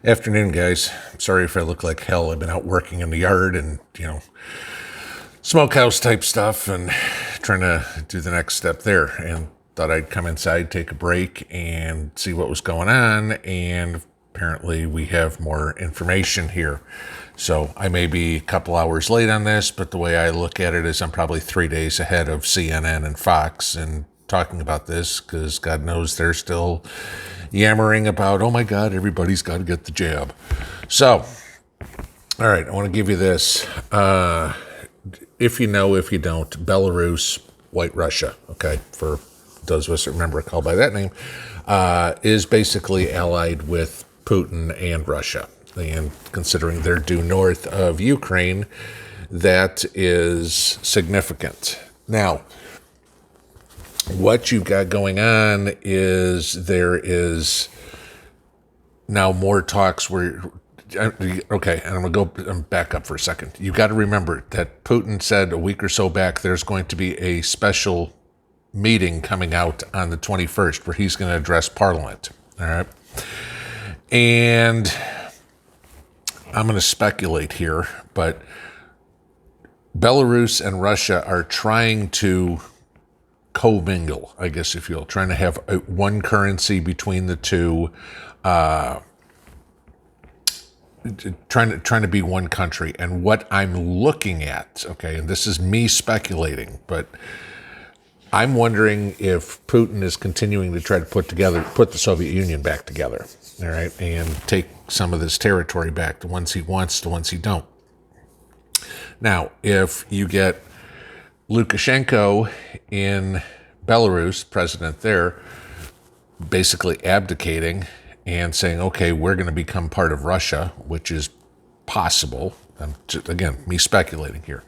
Afternoon, guys. Sorry if I look like hell. I've been out working in the yard and, smokehouse type stuff and trying to do the next step there. And thought I'd come inside, take a break, and see what was going on. And apparently we have more information here. So I may be a couple hours late on this, but the way I look at it is I'm probably 3 days ahead of CNN and Fox and talking about this because God knows they're still yammering about, oh my God, everybody's got to get the jab. So, all right, I want to give you this. If you know, if you don't, Belarus, White Russia, okay, for those of us that remember it called by that name, is basically allied with Putin and Russia. And considering they're due north of Ukraine, that is significant. Now, what you've got going on is there is now more talks where, okay, and I'm going to back up for a second. You've got to remember that Putin said a week or so back there's going to be a special meeting coming out on the 21st where he's going to address Parliament, all right? And I'm going to speculate here, but Belarus and Russia are trying to commingle, I guess, if you will, trying to have one currency between the two, trying to be one country. And what I'm looking at, okay, and this is me speculating, but I'm wondering if Putin is continuing to try to put the Soviet Union back together, all right, and take some of this territory back, the ones he wants, the ones he don't. Now, if you get Lukashenko in Belarus, president there, basically abdicating and saying, okay, we're going to become part of Russia, which is possible. Again, me speculating here.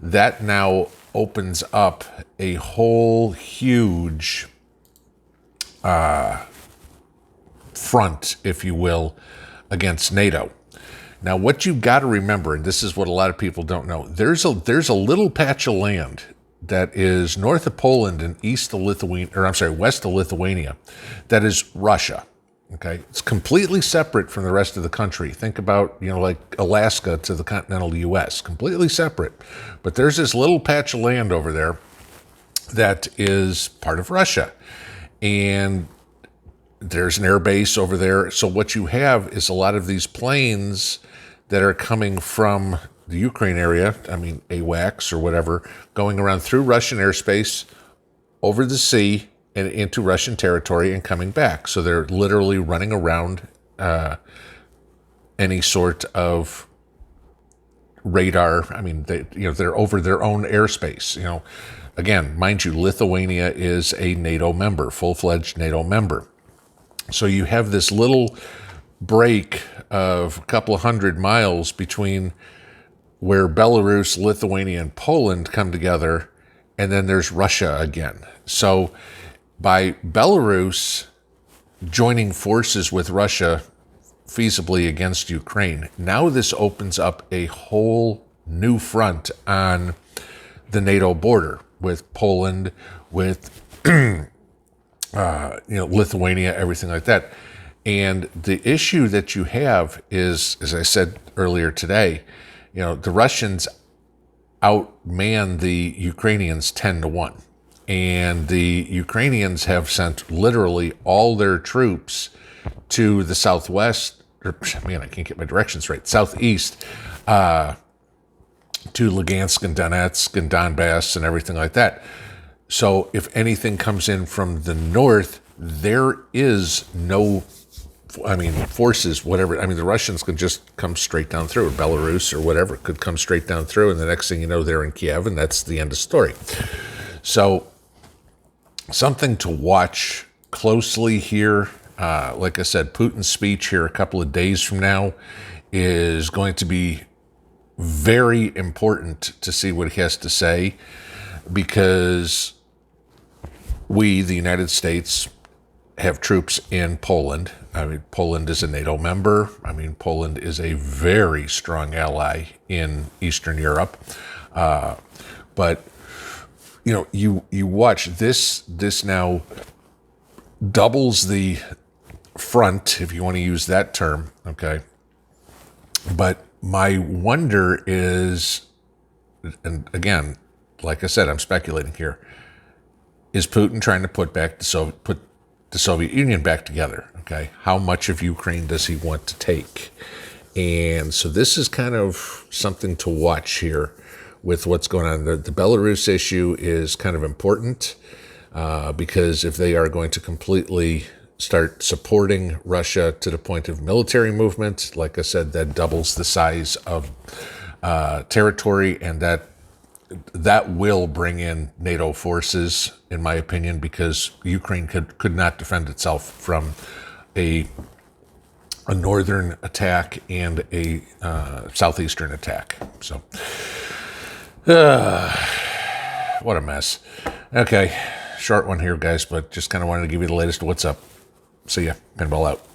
That now opens up a whole huge front, if you will, against NATO. Now, what you've got to remember, and this is what a lot of people don't know, there's a little patch of land that is north of Poland and west of Lithuania, that is Russia. Okay, it's completely separate from the rest of the country. Think about, like Alaska to the continental U.S., completely separate. But there's this little patch of land over there that is part of Russia, and there's an air base over there. So what you have is a lot of these planes that are coming from the Ukraine area, AWACS or whatever, going around through Russian airspace, over the sea, and into Russian territory and coming back. So they're literally running around any sort of radar. They're over their own airspace. Again, mind you, Lithuania is a NATO member, full-fledged NATO member. So you have this little break of a couple of 100 miles between where Belarus, Lithuania, and Poland come together, and then there's Russia again. So by Belarus joining forces with Russia feasibly against Ukraine, now this opens up a whole new front on the NATO border with Poland, with Lithuania, everything like that. And the issue that you have is, as I said earlier today, the Russians outman the Ukrainians 10-1. And the Ukrainians have sent literally all their troops to the southwest, I can't get my directions right, southeast, to Lugansk and Donetsk and Donbass and everything like that. So if anything comes in from the north, there is no, forces, whatever. The Russians could just come straight down through, or Belarus or whatever could come straight down through, and the next thing you know, they're in Kiev, and that's the end of the story. So something to watch closely here. Like I said, Putin's speech here a couple of days from now is going to be very important to see what he has to say, because we, the United States, have troops in Poland. Poland is a NATO member. Poland is a very strong ally in Eastern Europe. But you watch this now doubles the front, if you want to use that term, okay? But my wonder is, and again, like I said, I'm speculating here, is Putin trying to put the Soviet Union back together, okay? How much of Ukraine does he want to take? And so this is kind of something to watch here with what's going on. The Belarus issue is kind of important because if they are going to completely start supporting Russia to the point of military movement, like I said, that doubles the size of territory, and that will bring in NATO forces, in my opinion, because Ukraine could not defend itself from a northern attack and a southeastern attack. So, what a mess. Okay, short one here, guys, but just kind of wanted to give you the latest of what's up. See ya. Pinball out.